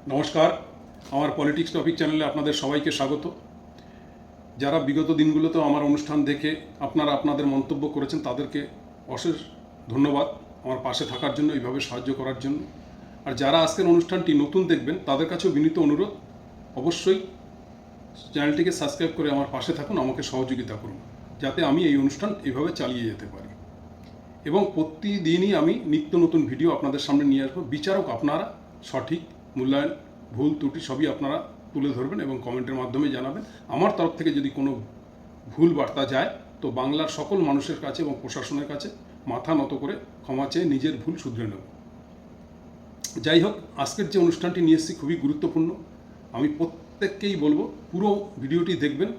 নমস্কার, আমার politics topic চ্যানেলে আপনাদের সবাইকে স্বাগত। যারা বিগত দিনগুলোতে আমার অনুষ্ঠান দেখে আপনারা আপনাদের মন্তব্য করেছেন তাদেরকে অশেষ ধন্যবাদ আমার পাশে থাকার জন্য, এইভাবে সাহায্য করার জন্য। আর যারা আজকের অনুষ্ঠানটি নতুন দেখবেন তাদের কাছেও বিনীত অনুরোধ, অবশ্যই চ্যানেলটিকে সাবস্ক্রাইব করে আমার পাশে থাকুন, আমাকে সহযোগিতা করুন যাতে আমি এই অনুষ্ঠান এইভাবে চালিয়ে যেতে পারি। এবং প্রতিদিনই আমি নিত্য নতুন ভিডিও আপনাদের সামনে নিয়ে আসবো। বিচারক আপনারা, সঠিক মূল্যায়ন, ভুল ত্রুটি সবই আপনারা তুলে ধরবেন এবং কমেন্টের মাধ্যমে জানাবেন। আমার তরফ থেকে যদি কোনো ভুল বার্তা যায় তো বাংলার সকল মানুষের কাছে এবং প্রশাসনের কাছে মাথা নত করে ক্ষমা চেয়ে নিজের ভুল শুধরে নেব। যাই হোক, আজকের যে অনুষ্ঠানটি নিয়ে এসেছি খুবই গুরুত্বপূর্ণ। আমি প্রত্যেককেই বলবো পুরো ভিডিওটি দেখবেন,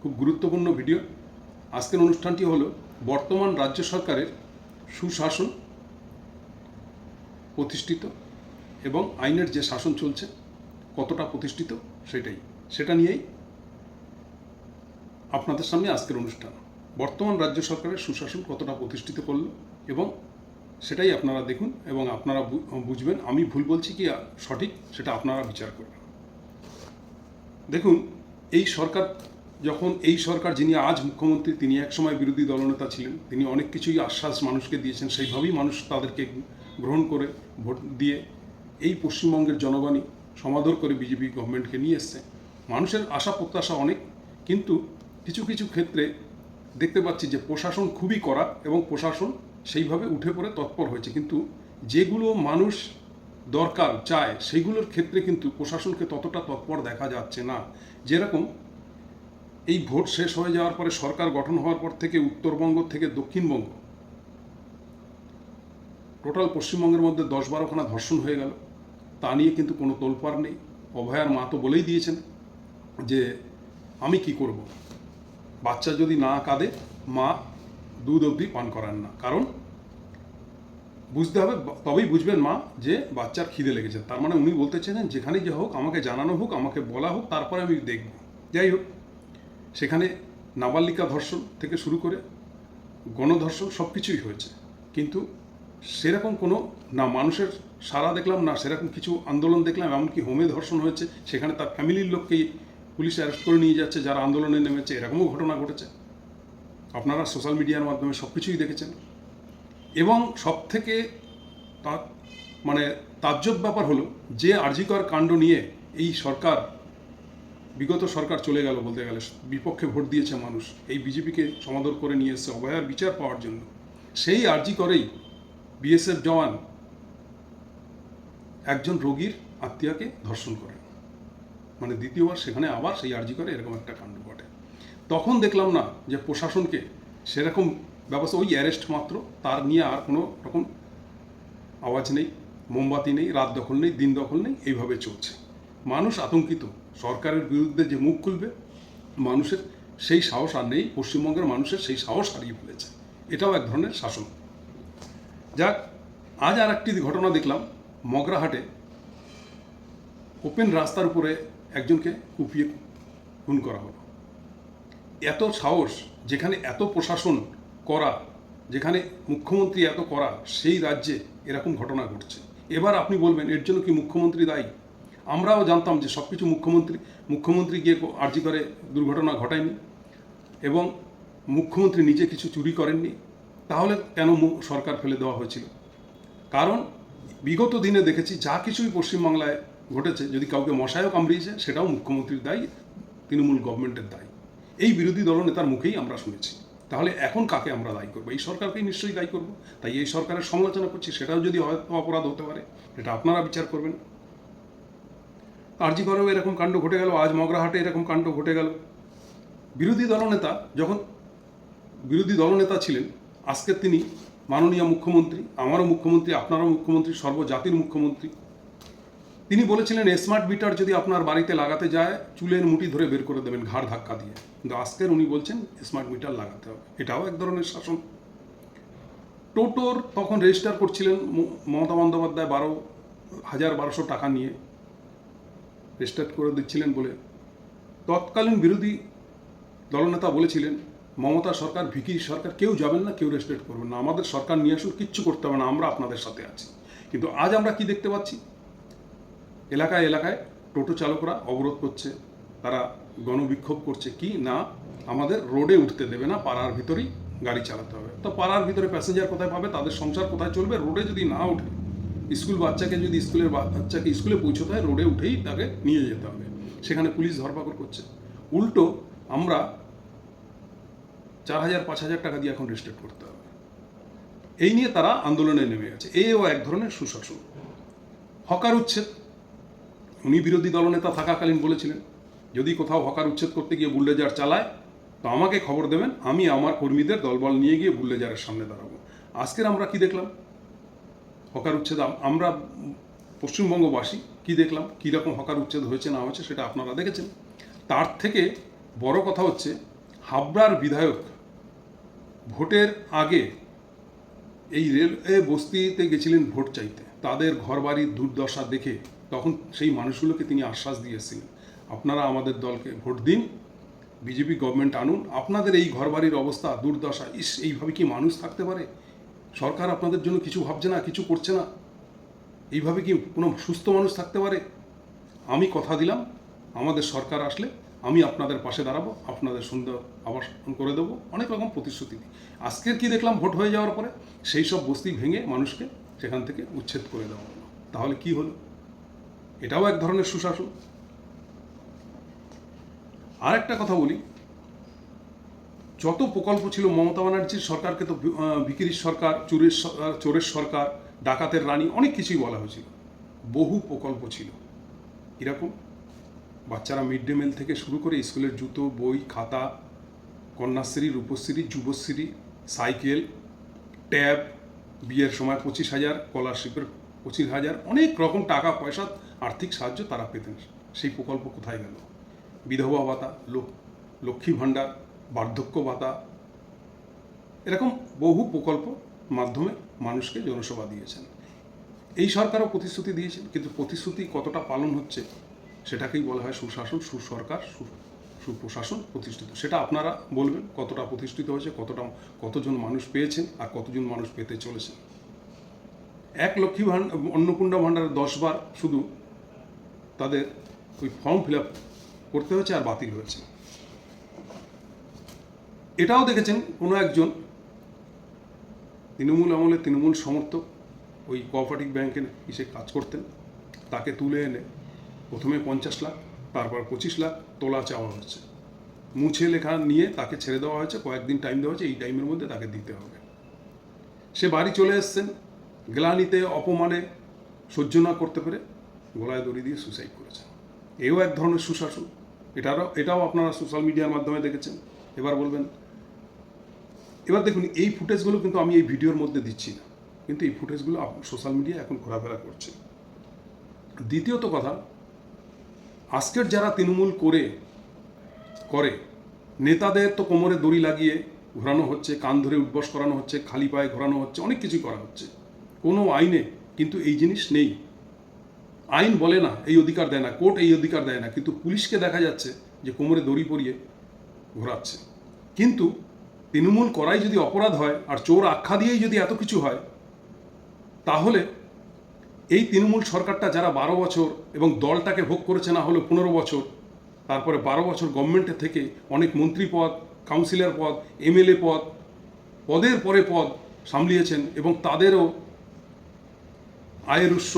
খুব গুরুত্বপূর্ণ ভিডিও। আজকের অনুষ্ঠানটি হলো বর্তমান রাজ্য সরকারের সুশাসন প্রতিষ্ঠিত এবং আইনের যে শাসন চলছে কতটা প্রতিষ্ঠিত সেটা নিয়েই আপনাদের সামনে আজকের অনুষ্ঠান। বর্তমান রাজ্য সরকারের সুশাসন কতটা প্রতিষ্ঠিত করলো এবং সেটাই আপনারা দেখুন এবং আপনারা বুঝবেন আমি ভুল বলছি কি সঠিক সেটা আপনারা বিচার করবেন। দেখুন, এই সরকার যিনি আজ মুখ্যমন্ত্রী, তিনি একসময় বিরোধী দলনেতা ছিলেন। তিনি অনেক কিছুই আশ্বাস মানুষকে দিয়েছেন, সেইভাবেই মানুষ তাদেরকে গ্রহণ করে ভোট দিয়ে এই পশ্চিমবঙ্গের জনগণই সমাদর করে বিজেপি গভর্নমেন্টকে নিয়ে এসছে। মানুষের আশা প্রত্যাশা অনেক, কিন্তু কিছু কিছু ক্ষেত্রে দেখতে পাচ্ছি যে প্রশাসন খুবই কড়া এবং প্রশাসন সেইভাবে উঠে পড়ে তৎপর হয়েছে, কিন্তু যেগুলো মানুষ দরকার চায় সেইগুলোর ক্ষেত্রে কিন্তু প্রশাসনকে ততটা তৎপর দেখা যাচ্ছে না। যেরকম এই ভোট শেষ হয়ে যাওয়ার পরে সরকার গঠন হওয়ার পর থেকে উত্তরবঙ্গ থেকে দক্ষিণবঙ্গ টোটাল পশ্চিমবঙ্গের মধ্যে 10-12খানা ধর্ষণ হয়ে গেল, তা নিয়ে কিন্তু কোনো তোলপাড় নেই। অভয়ার মা তো বলেই দিয়েছেন যে আমি কি করব, বাচ্চা যদি না কাঁদে মা দুধ অবধি পান করান না, কারণ বুঝতে হবে, তবেই বুঝবেন মা যে বাচ্চার খিদে লেগেছে। তার মানে উনি বলতে চেয়েছেন যেখানেই যে হোক আমাকে জানানো হোক, আমাকে বলা হোক, তারপরে আমি দেখব। যাই হোক, সেখানে নাবালিকা ধর্ষণ থেকে শুরু করে গণধর্ষণ সব কিছুই হয়েছে, কিন্তু সেরকম কোনো না মানুষের সাড়া দেখলাম, না সেরকম কিছু আন্দোলন দেখলাম। এমনকি হোমে ধর্ষণ হয়েছে, সেখানে তার ফ্যামিলির লোককেই পুলিশ অ্যারেস্ট করে নিয়ে যাচ্ছে যারা আন্দোলনে নেমেছে, এরকমও ঘটনা ঘটেছে। আপনারা সোশ্যাল মিডিয়ার মাধ্যমে সব কিছুই দেখেছেন। এবং সব থেকে মানে তাজ্জব ব্যাপার হলো যে আরজিকর কাণ্ড নিয়ে এই সরকার, বিগত সরকার চলে গেল বলতে গেলে, বিপক্ষে ভোট দিয়েছে মানুষ, এই বিজেপিকে সমাদর করে নিয়ে এসছে অভয়ার বিচার পাওয়ার জন্য। সেই আরজিকরেই বিএসএফ জওয়ান একজন রোগীর আত্মীয়াকে ধর্ষণ করেন, মানে দ্বিতীয়বার সেখানে আবার সেই আরজিকরে এরকম একটা কাণ্ড ঘটে। তখন দেখলাম না যে প্রশাসনকে সেরকম ব্যবস্থা, ওই অ্যারেস্ট মাত্র, তার নিয়ে আর কোনো রকম আওয়াজ নেই, মোমবাতি নেই, রাত দখল নেই, দিন দখল নেই, এইভাবে চলছে। মানুষ আতঙ্কিত, সরকারের বিরুদ্ধে যে মুখ খুলবে মানুষের সেই সাহস আর নেই। পশ্চিমবঙ্গের মানুষের সেই সাহস হারিয়ে ফেলেছে। এটাও এক ধরনের শাসন। যাক, আজ আর একটি ঘটনা দেখলাম, মগরাহাটে ওপেন রাস্তার উপরে একজনকে কুপিয়ে খুন করা হলো। এত সাহস, যেখানে এত প্রশাসন করা, যেখানে মুখ্যমন্ত্রী এত করা, সেই রাজ্যে এরকম ঘটনা ঘটছে। এবার আপনি বলবেন এর জন্য কি মুখ্যমন্ত্রী দায়ী? আমরাও জানতাম যে সব কিছু মুখ্যমন্ত্রী গিয়ে আরজি করে দুর্ঘটনা ঘটায়নি এবং মুখ্যমন্ত্রী নিজে কিছু চুরি করেননি, তাহলে কেন সরকার ফেলে দেওয়া হয়েছিল? কারণ বিগত দিনে দেখেছি যা কিছুই পশ্চিমবাংলায় ঘটেছে, যদি কাউকে মশায়ও কামড়িয়েছে সেটাও মুখ্যমন্ত্রীর দায়ী, তৃণমূল গভর্নমেন্টের দায়ী। এই বিরোধী দলনেতার মুখেই আমরা শুনেছি। তাহলে এখন কাকে আমরা দায়ী করবো? এই সরকারকেই নিশ্চয়ই দায়ী করবো। তাই এই সরকারের সমালোচনা করছি, সেটাও যদি হয়তো অপরাধ হতে পারে, এটা আপনারা বিচার করবেন। আরজি করেও এরকম কাণ্ড ঘটে গেল, আজ মগরাহাটে এরকম কাণ্ড ঘটে গেল। বিরোধী দলনেতা যখন বিরোধী দলনেতা ছিলেন, আজকে তিনি মাননীয় মুখ্যমন্ত্রী, আমারও মুখ্যমন্ত্রী, আপনারও মুখ্যমন্ত্রী, সর্বজাতির মুখ্যমন্ত্রী। তিনি বলেছিলেন স্মার্ট মিটার যদি আপনার বাড়িতে লাগাতে যায় চুলের মুঠি ধরে বের করে দেবেন ঘাড় ধাক্কা দিয়ে, কিন্তু আজকের উনি বলছেন স্মার্ট মিটার লাগাতে হবে। এটাও এক ধরনের শাসন। টোটোর তখন রেজিস্টার করছিলেন মমতা বন্দ্যোপাধ্যায় 12,1200 টাকা নিয়ে রেজিস্টার করে দিচ্ছিলেন বলে তৎকালীন বিরোধী দলনেতা বলেছিলেন মমতা সরকার, ভিকি সরকার, কেউ যাবেন না, কেউ রেজিস্ট্রেট করবেন না, আমাদের সরকার নিয়ে আসুন, কিচ্ছু করতে হবে না, আমরা আপনাদের সাথে আছি। কিন্তু আজ আমরা কি দেখতে পাচ্ছি? এলাকায় এলাকায় টোটো চালকরা অবরোধ করছে, তারা গণবিক্ষোভ করছে কি না আমাদের রোডে উঠতে দেবে না, পাড়ার ভিতরেই গাড়ি চালাতে হবে। তো পাড়ার ভিতরে প্যাসেঞ্জার কোথায় পাবে, তাদের সংসার কোথায় চলবে? রোডে যদি না ওঠে, স্কুলের বাচ্চাকে স্কুলে পৌঁছতে হয়, রোডে উঠেই তাকে নিয়ে যেতে হবে, সেখানে পুলিশ ধরপাকড় করছে। উল্টো আমরা 4,000-5,000 টাকা দিয়ে এখন রেজিস্টার করতে হবে, এই নিয়ে তারা আন্দোলনে নেমে গেছে। এও এক ধরনের সুশাসন। হকার উচ্ছেদ, উনি বিরোধী দলনেতা থাকাকালীন বলেছিলেন যদি কোথাও হকার উচ্ছেদ করতে গিয়ে বুলডোজার চালায় তো আমাকে খবর দেবেন, আমি আমার কর্মীদের দলবল নিয়ে গিয়ে বুলডোজারের সামনে দাঁড়াবো। আজকের আমরা কি দেখলাম? হকার উচ্ছেদ আমরা পশ্চিমবঙ্গবাসী কি দেখলাম, কীরকম হকার উচ্ছেদ হয়েছে না হয়েছে সেটা আপনারা দেখেছেন। তার থেকে বড় কথা হচ্ছে, হাবড়ার বিধায়ক ভোটের আগে এই রেলওয়ে বস্তিতে গেছিলেন ভোট চাইতে, তাদের ঘরবাড়ির দুর্দশা দেখে তখন সেই মানুষগুলোকে তিনি আশ্বাস দিয়েছিলেন আপনারা আমাদের দলকে ভোট দিন, বিজেপি গভর্নমেন্ট আনুন, আপনাদের এই ঘরবাড়ির অবস্থা দুর্দশা, এইভাবে কি মানুষ থাকতে পারে? সরকার আপনাদের জন্য কিছু ভাবছে না, কিছু করছে না, এইভাবে কি কোনো সুস্থ মানুষ থাকতে পারে? আমি কথা দিলাম আমাদের সরকার আসলে আমি আপনাদের পাশে দাঁড়াবো, আপনাদের সুন্দর আবাস করে দেবো, অনেক রকম প্রতিশ্রুতি দিই। আজকের কি দেখলাম, ভোট হয়ে যাওয়ার পরে সেই সব বস্তি ভেঙে মানুষকে সেখান থেকে উচ্ছেদ করে দেওয়া হলো। তাহলে কি হলো? এটাও এক ধরনের সুশাসন। আর একটা কথা বলি, যত প্রকল্প ছিল মমতা ব্যানার্জির সরকারকে তো ভিখিরির সরকার, চোরের সরকার, ডাকাতের রানী, অনেক কিছুই বলা হয়েছিল। বহু প্রকল্প ছিল এরকম, বাচ্চারা মিড ডে মিল থেকে শুরু করে স্কুলের জুতো, বই, খাতা, কন্যাশ্রী, রূপশ্রী, যুবশ্রী, সাইকেল, ট্যাব, বিয়ের সময় 25,000, স্কলারশিপের 25,000, অনেক রকম টাকা পয়সা আর্থিক সাহায্য তারা পেতেন। সেই প্রকল্প কোথায় গেল? বিধবা ভাতা, লক্ষ্মী ভাণ্ডার, বার্ধক্য ভাতা, এরকম বহু প্রকল্প মাধ্যমে মানুষকে জনসেবা দিয়েছেন। এই সরকারও প্রতিশ্রুতি দিয়েছেন, কিন্তু প্রতিশ্রুতি কতটা পালন হচ্ছে সেটাকেই বলা হয় সুশাসন, সুসরকার, সুপ্রশাসন প্রতিষ্ঠিত। সেটা আপনারা বলবেন কতটা প্রতিষ্ঠিত হয়েছে, কতজন মানুষ পেয়েছেন আর কতজন মানুষ পেতে চলেছেন। এক লক্ষ্মী অন্নপূর্ণা ভাণ্ডারে 10 বার শুধু তাদের ওই ফর্ম ফিল আপ করতে হয়েছে আর বাতিল হয়েছে। এটাও দেখেছেন কোনো একজন তৃণমূল আমলে তৃণমূল সমর্থক ওই কোঅপারেটিভ ব্যাংকে এসে কাজ করতেন, তাকে তুলে এনে প্রথমে 50 লাখ, তারপর 25 লাখ তোলা চাওয়া হচ্ছে। মুছে লেখা নিয়ে তাকে ছেড়ে দেওয়া হয়েছে, কয়েকদিন টাইম দেওয়া হয়েছে, এই টাইমের মধ্যে তাকে দিতে হবে। সে বাড়ি চলে এসছেন, গ্লানিতে অপমানে সহ্য না করতে পেরে গলায় দড়ি দিয়ে সুসাইড করেছেন। এও এক ধরনের সুশাসন। এটাও আপনারা সোশ্যাল মিডিয়ার মাধ্যমে দেখেছেন। এবার বলবেন, এবার দেখুন এই ফুটেজগুলো কিন্তু আমি এই ভিডিওর মধ্যে দিচ্ছি না, কিন্তু এই ফুটেজগুলো সোশ্যাল মিডিয়া এখন ঘোরাফেরা করছে। দ্বিতীয়ত কথা, আজকের যারা তৃণমূল করে নেতাদের তো কোমরে দড়ি লাগিয়ে ঘোরানো হচ্ছে, কান ধরে উঠবস করানো হচ্ছে, খালি পায়ে ঘোরানো হচ্ছে, অনেক কিছুই করা হচ্ছে। কোনো আইনে কিন্তু এই জিনিস নেই। আইন বলে না, এই অধিকার দেয় না, কোর্ট এই অধিকার দেয় না, কিন্তু পুলিশকে দেখা যাচ্ছে যে কোমরে দড়ি পরিয়ে ঘোরাচ্ছে। কিন্তু তৃণমূল করাই যদি অপরাধ হয় আর চোর আখ্যা দিয়েই যদি এত কিছু হয়, তাহলে এই তৃণমূল সরকারটা যারা 12 বছর এবং দলটাকে ভোগ করেছে না হলো 15 বছর, তারপরে 12 বছর গভর্নমেন্টে থেকে অনেক মন্ত্রী পদ, কাউন্সিলর পদ, এমএলএ পদ, পদের পরে পদ সামলিয়েছেন এবং তাদেরও আয়ের উৎস,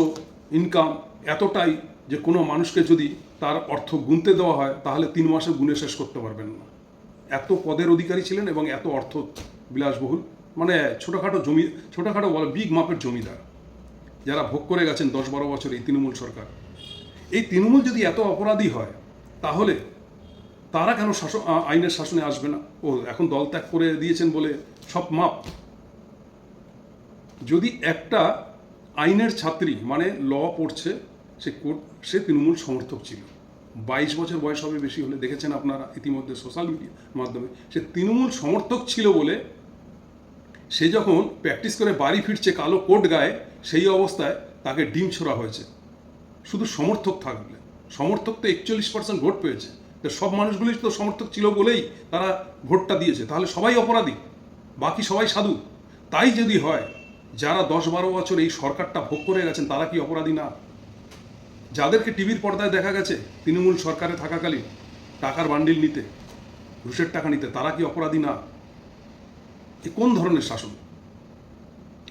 ইনকাম এতটাই যে কোনো মানুষকে যদি তার অর্থ গুনতে দেওয়া হয় তাহলে 3 মাসে গুনে শেষ করতে পারবেন না। এত পদের অধিকারী ছিলেন এবং এত অর্থ বিলাসবহুল, মানে ছোটোখাটো বলে বিগ মাপের জমিদার যারা ভোগ করে গেছেন 10-12 বছর এই তৃণমূল সরকার। এই তৃণমূল যদি এত অপরাধী হয় তাহলে তারা কেন আইনের শাসনে আসবে না? ও এখন দল ত্যাগ করে দিয়েছেন বলে সব মাপ? যদি একটা আইনের ছাত্রী মানে ল পড়ছে, সে তৃণমূল সমর্থক ছিল, 22 বছর বয়স হবে বেশি হলে, দেখেছেন আপনারা ইতিমধ্যে সোশ্যাল মিডিয়ার মাধ্যমে, সে তৃণমূল সমর্থক ছিল বলে সে যখন প্র্যাকটিস করে বাড়ি ফিরছে কালো কোট গায়ে, সেই অবস্থায় তাকে ডিম ছোড়া হয়েছে শুধু সমর্থক থাকলে। সমর্থক তো 41% ভোট পেয়েছে, তো সব মানুষগুলি তো সমর্থক ছিল বলেই তারা ভোটটা দিয়েছে, তাহলে সবাই অপরাধী, বাকি সবাই সাধু? তাই যদি হয়, যারা 10-12 বছর এই সরকারটা ভোগ করে গেছেন তারা কি অপরাধী না? যাদেরকে টিভির পর্দায় দেখা গেছে তৃণমূল সরকারে থাকাকালীন টাকার বান্ডিল নিতে, ঘুষের টাকা নিতে, তারা কি অপরাধী না? এ কোন ধরনের শাসন?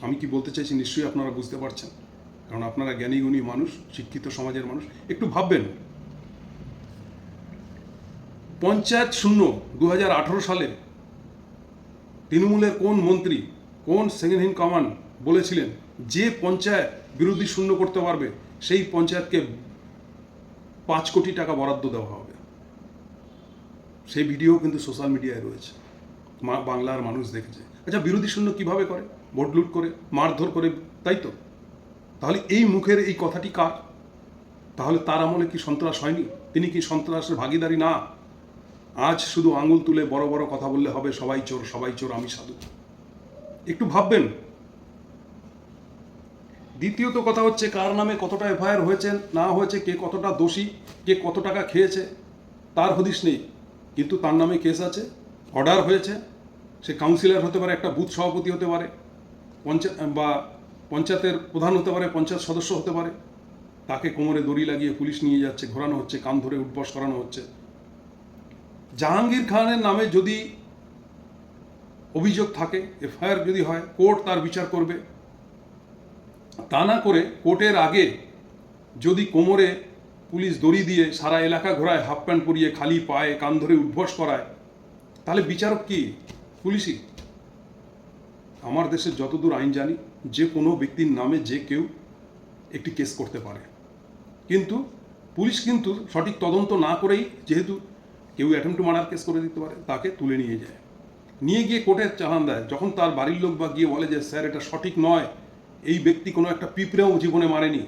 আমি কি বলতে চাইছি নিশ্চয়ই আপনারা বুঝতে পারছেন, কারণ আপনারা জ্ঞানী গুণী মানুষ, শিক্ষিত সমাজের মানুষ। একটু ভাববেন, পঞ্চায়েত শূন্য 2018 সালে তৃণমূলের কোন মন্ত্রী, কোন সেকেন্ড ইন কমান্ড বলেছিলেন যে পঞ্চায়েত বিরোধী শূন্য করতে পারবে সেই পঞ্চায়েতকে 5 কোটি টাকা বরাদ্দ দেওয়া হবে? সেই ভিডিও কিন্তু সোশ্যাল মিডিয়ায় রয়েছে, বাংলার মানুষ দেখেছে। আচ্ছা, বিরোধী শূন্য কিভাবে করে? ভোট লুট করে, মারধর করে, তাই তো? তাহলে এই মুখের এই কথাটি কার? তাহলে তার আমলে কি সন্ত্রাস হয়নি? তিনি কি সন্ত্রাসের ভাগীদারি না? আজ শুধু আঙুল তুলে বড় বড় কথা বললে হবে, সবাই চোর, সবাই চোর, আমি সাধু। একটু ভাববেন। দ্বিতীয়ত কথা হচ্ছে, কার নামে কতটা এফআইআর হয়েছে না হয়েছে, কে কতটা দোষী, কে কত টাকা খেয়েছে তার হদিশ নেই, কিন্তু তার নামে কেস আছে, অর্ডার হয়েছে। সে কাউন্সিলর হতে পারে, একটা বুথ সভাপতি হতে পারে, বা পঞ্চায়েতের প্রধান হতে পারে, পঞ্চায়েত সদস্য হতে পারে। তাকে কোমরে দড়ি লাগিয়ে পুলিশ নিয়ে যাচ্ছে, ঘোরানো হচ্ছে, কান ধরে উঠবস করানো হচ্ছে। জাহাঙ্গীর খানের নামে যদি অভিযোগ থাকে, এফআইআর যদি হয়, কোর্ট তার বিচার করবে। তা না করে কোর্টের আগে যদি কোমরে পুলিশ দড়ি দিয়ে সারা এলাকা ঘোরায়, হাফ প্যান্ট পরিয়ে, খালি পায়ে, কান ধরে উঠবস করায়, তাহলে বিচারক কি? পুলিশই। আমার দেশের যতদূর আইন জানি, যে কোনো ব্যক্তির নামে যে কেউ একটি কেস করতে পারে, কিন্তু পুলিশ কিন্তু সঠিক তদন্ত না করেই, যেহেতু কেউ অ্যাটেম্প্ট টু মার্ডার কেস করে দিতে পারে, তাকে তুলে নিয়ে যায়, নিয়ে গিয়ে কোর্টের চালান দেয়। যখন তার বাড়ির লোক বা গিয়ে বলে যে স্যার এটা সঠিক নয়, এই ব্যক্তি কোনো একটা পিঁপড়েও জীবনে মারেনি,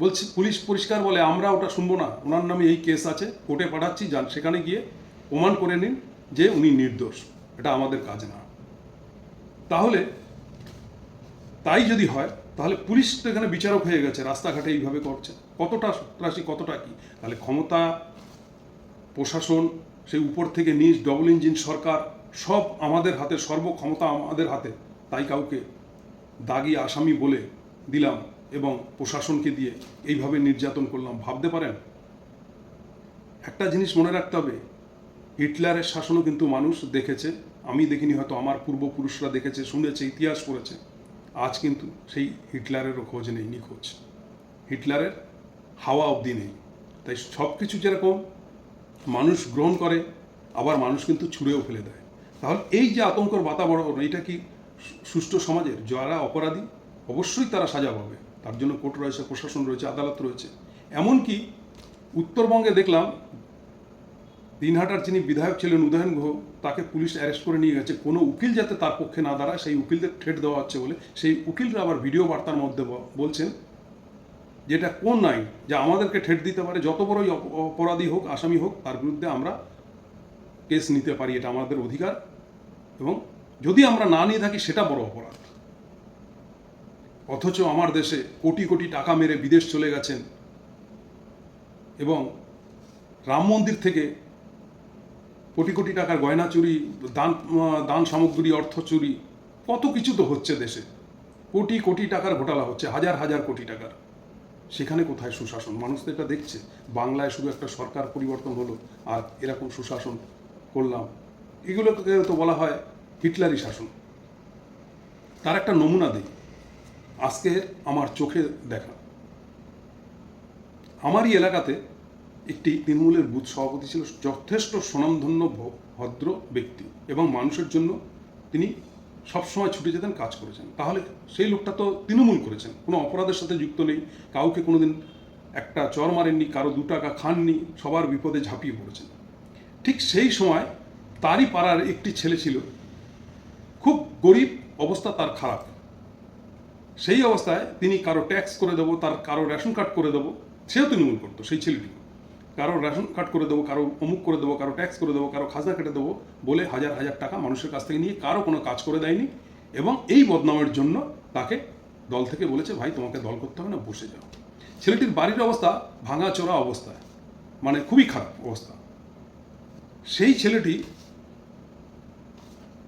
বলছে, পুলিশ পরিষ্কার বলে আমরা ওটা শুনবো না, ওনার নামে এই কেস আছে, কোর্টে পাঠাচ্ছি, যান সেখানে গিয়ে প্রমাণ করে নিন যে উনি নির্দোষ, এটা আমাদের কাজ না। তাহলে তাই যদি হয়, তাহলে পুলিশ তো এখানে বিচারক হয়ে গেছে, রাস্তাঘাটে এইভাবে করছে, কতটা সন্ত্রাসী, কতটা কি? তাহলে ক্ষমতা, প্রশাসন, সেই উপর থেকে নিচ, ডবল ইঞ্জিন সরকার, সব আমাদের হাতে, সর্বক্ষমতা আমাদের হাতে। তাই কাউকে দাগি আসামি বলে দিলাম এবং প্রশাসনকে দিয়ে এইভাবে নির্যাতন করলাম, ভাবতে পারেন? একটা জিনিস মনে রাখতে হবে, হিটলারের শাসনও কিন্তু মানুষ দেখেছে, আমি দেখিনি, হয়তো আমার পূর্বপুরুষরা দেখেছে, শুনেছে, ইতিহাস পড়েছে। আজ কিন্তু সেই হিটলারেরও খোঁজ নেই, নিখোঁজ। হিটলারের হাওয়া অবধি নেই। তাই সব কিছু যেরকম মানুষ গ্রহণ করে, আবার মানুষ কিন্তু ছুঁড়েও ফেলে দেয়। তাহলে এই যে আতঙ্কর বাতাবরণ, এটা কি সুষ্ঠু সমাজের? যারা অপরাধী অবশ্যই তারা সাজা পাবে, তার জন্য কোর্ট রয়েছে, প্রশাসন রয়েছে, আদালত রয়েছে। এমনকি উত্তরবঙ্গে দেখলাম, দিনহাটার যিনি বিধায়ক ছিলেন উদয়ন গুহ, তাকে পুলিশ অ্যারেস্ট করে নিয়ে গেছে, কোনো উকিল যাতে তার পক্ষে না দাঁড়ায়, সেই উকিলদের থ্রেট দেওয়া হচ্ছে বলে। সেই উকিলরা আবার ভিডিও বার্তার মধ্যে বলছেন যেটা কোন আইন যে আমাদেরকে ঠেট দিতে পারে, যত বড়ই অপরাধী হোক, আসামি হোক, তার বিরুদ্ধে আমরা কেস নিতে পারি, এটা আমাদের অধিকার, এবং যদি আমরা না নিয়ে থাকি সেটা বড় অপরাধ। অথচ আমার দেশে কোটি কোটি টাকা মেরে বিদেশ চলে গেছেন, এবং রাম মন্দির থেকে কোটি কোটি টাকার গয়না চুরি, দান সামগ্রী, অর্থ চুরি, কত কিছু তো হচ্ছে দেশে, কোটি কোটি টাকার ঘোটালা হচ্ছে, হাজার হাজার কোটি টাকার। সেখানে কোথায় সুশাসন? মানুষ তো এটা দেখছে। বাংলায় শুধু একটা সরকার পরিবর্তন হলো আর এরকম সুশাসন করলাম, এগুলোকে তো বলা হয় হিটলারি শাসন। তার একটা নমুনা দিই, আজকে আমার চোখে দেখা। আমারই এলাকাতে একটি তৃণমূলের বুথ সভাপতি ছিল, যথেষ্ট স্বনামধন্য ভদ্র ব্যক্তি, এবং মানুষের জন্য তিনি সবসময় ছুটে যেতেন, কাজ করেছেন। তাহলে সেই লোকটা তো তৃণমূল করেছেন, কোনো অপরাধের সাথে যুক্ত নেই, কাউকে কোনোদিন একটা চর মারেননি, কারো 2 টাকা খাননি, সবার বিপদে ঝাঁপিয়ে পড়েছেন। ঠিক সেই সময় তারই পাড়ার একটি ছেলে ছিল, খুব গরিব অবস্থা, তার খারাপ। সেই অবস্থায় তিনি কারো ট্যাক্স করে দেবো, তার কারো রেশন কার্ড করে দেবো, সেও তৃণমূল করতো সেই ছেলেটি। কারো রেশন কার্ড করে দেবো, কারো অমুক করে দেবো, কারো ট্যাক্স করে দেবো, কারো খাজনা কেটে দেবো বলে হাজার হাজার টাকা মানুষের কাছ থেকে নিয়ে কারো কোনো কাজ করে দেয়নি, এবং এই বদনামের জন্য তাকে দল থেকে বলেছে, ভাই তোমাকে দল করতে হবে না, বসে যাও। ছেলেটির বাড়ির অবস্থা ভাঙাচোরা অবস্থায়, মানে খুবই খারাপ অবস্থা। সেই ছেলেটি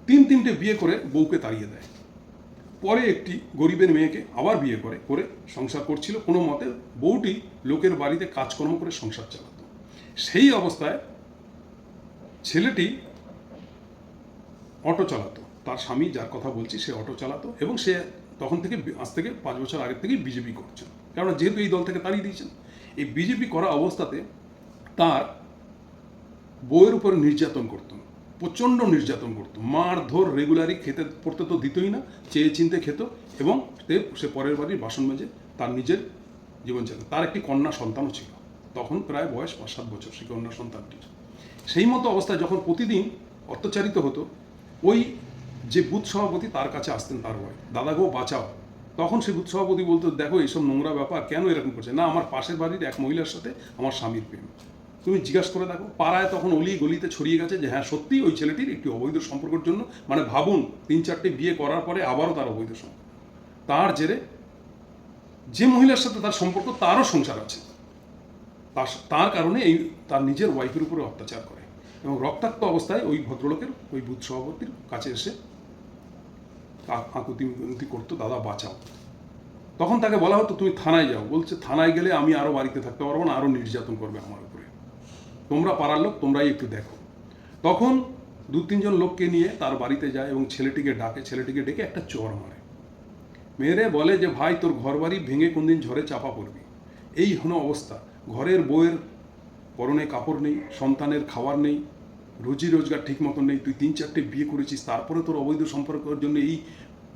3-3টে বিয়ে করে বউকে তাড়িয়ে দেয়। পরে একটি গরিবের মেয়েকে আবার বিয়ে করে সংসার করছিল কোনো মতে। বউটি লোকের বাড়িতে কাজকর্ম করে সংসার চালাতো। সেই অবস্থায় ছেলেটি অটো চালাতো, তার স্বামী যার কথা বলছি সে অটো চালাতো, এবং সে তখন থেকে আজ থেকে 5 বছর আগের থেকেই বিজেপি করছেন, কারণ যেহেতু এই দল থেকে তাড়িয়ে দিয়েছেন। এই বিজেপি করা অবস্থাতে তার বউয়ের উপর নির্যাতন করতো, প্রচণ্ড নির্যাতন করতো, মারধর রেগুলারই, খেতে পড়তে তো দিতই না, চেয়ে চিনতে খেত, এবং সে পরের বাড়ির বাসন মেজে তার নিজের জীবন চালাতো। তার একটি কন্যা সন্তানও ছিল, তখন প্রায় বয়স 5-7 বছর সেই কন্যা সন্তানটির। সেই মতো অবস্থায় যখন প্রতিদিন অত্যাচারিত হতো, ওই যে বুথ সভাপতি তার কাছে আসতেন তার ভয়, দাদা গো বাঁচাও। তখন সে বুথ সভাপতি বলতো, দেখো এইসব নোংরা ব্যাপার, কেন এরকম করছে? না, আমার পাশের বাড়ির এক মহিলার সাথে আমার স্বামীর প্রেম, তুমি জিজ্ঞাসা করে দেখো। পাড়ায় তখন অলি গলিতে ছড়িয়ে গেছে যে হ্যাঁ সত্যি ওই ছেলেটির একটি অবৈধ সম্পর্কের জন্য, মানে ভাবুন 3-4টে বিয়ে করার পরে আবারও তার অবৈধ সম্পর্ক, তার জেরে যে মহিলার সাথে তার সম্পর্ক তারও সংসার আছে, তার কারণে এই তার নিজের ওয়াইফের উপরে অত্যাচার করে, এবং রক্তাক্ত অবস্থায় ওই ভদ্রলোকের ওই বুথ সভাপতির কাছে এসে আকুতি মিনতি করতো, দাদা বাঁচাও। তখন তাকে বলা হতো তুমি থানায় যাও, বলছে থানায় গেলে আমি আরও বাড়িতে থাকতে পারবো না, আরও নির্যাতন করবে আমার উপরে, তোমরা পাড়ার লোক তোমরাই একটু দেখো। তখন 2-3 জন লোককে নিয়ে তার বাড়িতে যায় এবং ছেলেটিকে ডেকে একটা চর মারে, মেয়েরে বলে যে ভাই তোর ঘর বাড়ি ভেঙে কোনদিন ঝড়ে চাপা পড়বি। এই হলো অবস্থা, ঘরের বউয়ের পরনে কাপড় নেই, সন্তানের খাবার নেই, রুজি রোজগার ঠিক মতন নেই, তুই 3-4টে বিয়ে করেছিস, তারপরে তোর অবৈধ সম্পর্কের জন্য এই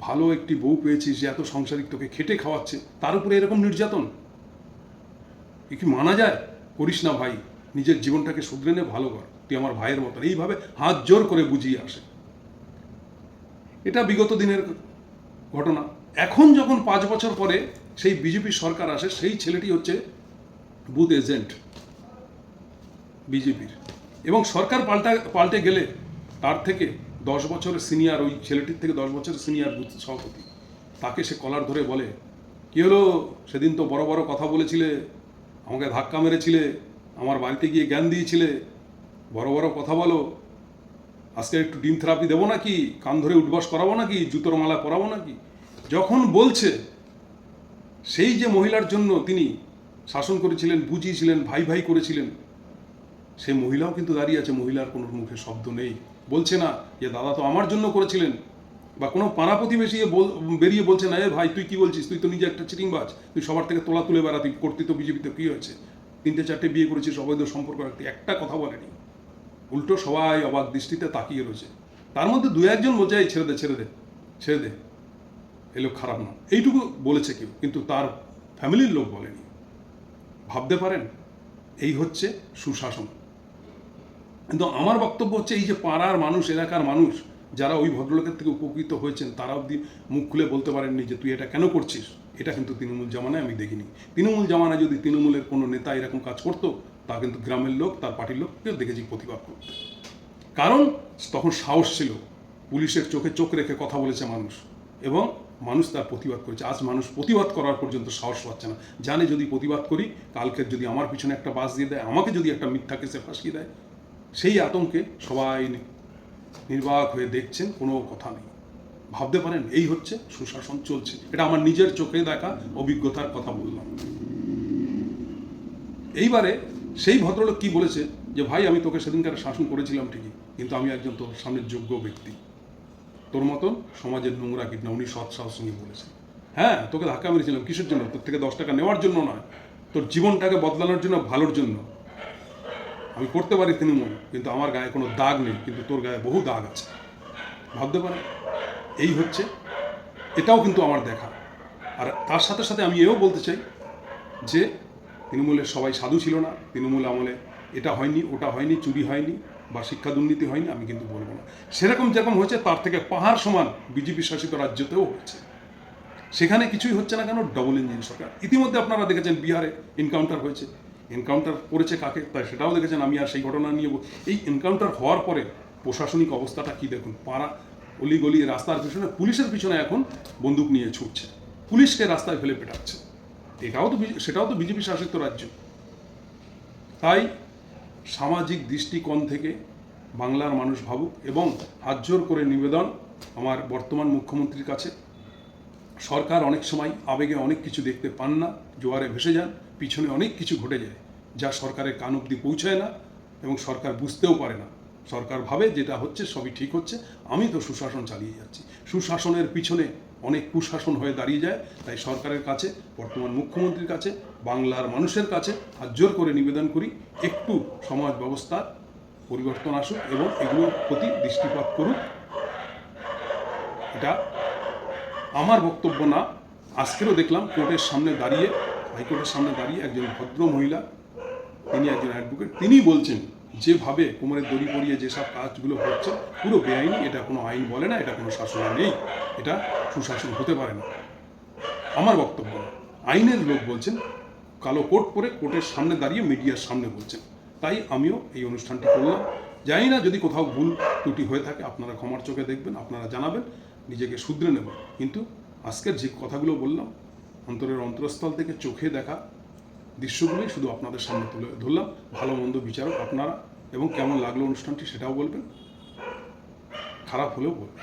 ভালো একটি বউ পেয়েছিস যে এত সাংসারিক তোকে খেটে খাওয়াচ্ছে, তার উপরে এরকম নির্যাতন, এ কি মানা যায়? করিস না ভাই, নিজের জীবনটাকে শুধরে নে, ভালো কর, তুই আমার ভাইয়ের মতন, এইভাবে হাত জোর করে বুঝিয়ে আসে। এটা বিগত দিনের ঘটনা। এখন যখন 5 বছর পরে সেই বিজেপি সরকার আসে, সেই ছেলেটি হচ্ছে বুথ এজেন্ট বিজেপির, এবং সরকার পাল্টে গেলে তার থেকে 10 বছরের সিনিয়র, ওই ছেলেটির থেকে 10 বছরের সিনিয়র বুথ সভাপতি, তাকে সে কলার ধরে বলে, কী হলো, সেদিন তো বড় বড় কথা বলেছিলে, আমাকে ধাক্কা মেরেছিলে, আমার বাড়িতে গিয়ে জ্ঞান দিয়েছিলে, বড় বড় কথা বলো, আজকে একটু ডিম থেরাপি দেবো নাকি, কান ধরে উঠবস করাবো নাকি, জুতোর মালা পরাবো নাকি? যখন বলছে, সেই যে মহিলার জন্য তিনি শাসন করেছিলেন, বুঝিয়েছিলেন, ভাই ভাই করেছিলেন, সেই মহিলাও কিন্তু দাঁড়িয়ে আছে, মহিলার কোনো মুখে শব্দ নেই, বলছে না যে দাদা তো আমার জন্য করেছিলেন, বা কোনো পাড়া প্রতিবেশী বেরিয়ে বলছে না, এ ভাই তুই কি বলছিস, তুই তো নিজে একটা চিটিংবাজ, তুই সবার থেকে তোলা তুলে বেড়াতি, করতি তো বিজেপিতে, কী হয়েছে, 3-4টে বিয়ে করেছিস, অবৈধ সম্পর্ক রাখতে, একটা কথা বলেনি, উল্টো সবাই অবাক দৃষ্টিতে তাকিয়ে রয়েছে। তার মধ্যে 2-1 জন বলছে এই ছেড়ে দে, এ লোক খারাপ না, এইটুকু বলেছে কেউ, কিন্তু তার ফ্যামিলির লোক বলেনি। ভাবতে পারেন, এই হচ্ছে সুশাসন। কিন্তু আমার বক্তব্য হচ্ছে, এই যে পাড়ার মানুষ, এলাকার মানুষ যারা ওই ভদ্রলোকের থেকে উপকৃত হয়েছেন, তারা অবধি মুখ খুলে বলতে পারেননি যে তুই এটা কেন করছিস। এটা কিন্তু তৃণমূল জামানায় আমি দেখিনি। তৃণমূল জামানায় যদি তৃণমূলের কোনো নেতা এরকম কাজ করতো, তা কিন্তু গ্রামের লোক, তার পার্টির লোককেও দেখেছি প্রতিবাদ করতে, কারণ তখন সাহস ছিল, পুলিশের চোখে চোখ রেখে কথা বলেছে মানুষ, এবং মানুষ তার প্রতিবাদ করেছে। আজ মানুষ প্রতিবাদ করার পর্যন্ত সাহস পাচ্ছে না, জানে যদি প্রতিবাদ করি, কালকে যদি আমার পিছনে একটা বাস দিয়ে দেয়, আমাকে যদি একটা মিথ্যা কেসে ফাঁসিয়ে দেয়, সেই আতঙ্কে সবাই নির্বাক হয়ে দেখছেন, কোনো কথা নেই। ভাবতে পারেন, এই হচ্ছে সুশাসন চলছে। এটা আমার নিজের চোখে দেখা অভিজ্ঞতার কথা বললাম। এইবারে সেই ভদ্রলোক কি বলেছে, যে ভাই আমি তোকে সেদিনকার শাসন করেছিলাম ঠিকই, কিন্তু আমি একজন তোর সামনের যোগ্য ব্যক্তি, তোর মতন সমাজের নোংরা কীট না, উনি সৎ সাহস নিয়ে বলেছেন। হ্যাঁ, তোকে ধাক্কা মেরেছিলাম কিসের জন্য? তোর থেকে 10 টাকা নেওয়ার জন্য নয়, তোর জীবনটাকে বদলানোর জন্য, ভালোর জন্য। আমি করতে পারি তৃণমূল, কিন্তু আমার গায়ে কোনো দাগ নেই, কিন্তু তোর গায়ে বহু দাগ আছে। ভাবতে পারে, এই হচ্ছে, এটাও কিন্তু আমার দেখা। আর তার সাথে সাথে আমি এও বলতে চাই যে তৃণমূলের সবাই সাধু ছিল না, তৃণমূল আমলে এটা হয়নি, ওটা হয়নি, চুরি হয়নি, বা শিক্ষা দুর্নীতি হয়নি, আমি কিন্তু বলবো না। সেরকম যেরকম হয়েছে, তার থেকে পাহাড় সমান বিজেপি শাসিত রাজ্যতেও হয়েছে। সেখানে কিছুই হচ্ছে না কেন? ডবল ইঞ্জিন সরকার। ইতিমধ্যে আপনারা দেখেছেন বিহারে এনকাউন্টার হয়েছে, এনকাউন্টার করেছে কাকে, তাই সেটাও দেখেছেন। আমি আর সেই ঘটনা নিয়ে, এই এনকাউন্টার হওয়ার পরে প্রশাসনিক অবস্থাটা কি দেখুন, পাড়া অলিগলি রাস্তার পিছনে, পুলিশের পিছনে এখন বন্দুক নিয়ে ছুটছে, পুলিশকে রাস্তায় ফেলে পেটাচ্ছে। সেটাও তো বিজেপি শাসিত রাজ্য। তাই সামাজিক দৃষ্টিকোণ থেকে বাংলার মানুষ ভাবুক, এবং হাত জোর করে নিবেদন আমার বর্তমান মুখ্যমন্ত্রীর কাছে, সরকার অনেক সময় আবেগে অনেক কিছু দেখতে পান না, জোয়ারে ভেসে যান, পিছনে অনেক কিছু ঘটে যায় যা সরকারের কান অবধি পৌঁছায় না এবং সরকার বুঝতেও পারে না। সরকার ভাবে যেটা হচ্ছে সবই ঠিক হচ্ছে, আমি তো সুশাসন চালিয়ে যাচ্ছি। সুশাসনের পিছনে অনেক কুশাসন হয়ে দাঁড়িয়ে যায়। তাই সরকারের কাছে, বর্তমান মুখ্যমন্ত্রীর কাছে, বাংলার মানুষের কাছে হাত জোর করে নিবেদন করি, একটু সমাজ ব্যবস্থার পরিবর্তন আসুক এবং এগুলোর প্রতি দৃষ্টিপাত করুক। এটা আমার বক্তব্য না। আজকেরও দেখলাম কোর্টের সামনে দাঁড়িয়ে, হাইকোর্টের সামনে দাঁড়িয়ে একজন ভদ্র মহিলা, তিনি একজন অ্যাডভোকেট, তিনি বলছেন যেভাবে কোমরের দড়ি পরিয়ে যেসব কাজগুলো হচ্ছে পুরো বেআইনি, এটা কোনো আইন বলে না, এটা কোনো শাসনে নেই, এটা সুশাসন হতে পারে না। আমার বক্তব্য না, আইনের লোক বলছেন, কালো কোট পরে কোর্টের সামনে দাঁড়িয়ে মিডিয়ার সামনে বলছেন। তাই আমিও এই অনুষ্ঠানটি করলাম। জানি না যদি কোথাও ভুল ত্রুটি হয়ে থাকে, আপনারা ক্ষমার চোখে দেখবেন, আপনারা জানাবেন, নিজেকে শুধরে নেব। কিন্তু আজকের যে কথাগুলো বললাম, অন্তরের অন্তরস্থল থেকে চোখে দেখা দৃশ্যগুলোই শুধু আপনাদের সামনে তুলে ধরলাম। ভালো মন্দ বিচারক আপনারা, এবং কেমন লাগলো অনুষ্ঠানটি সেটাও বলবেন, খারাপ হলেও বলবেন।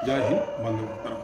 জয় হিন্দ, বন্দে মাতরম।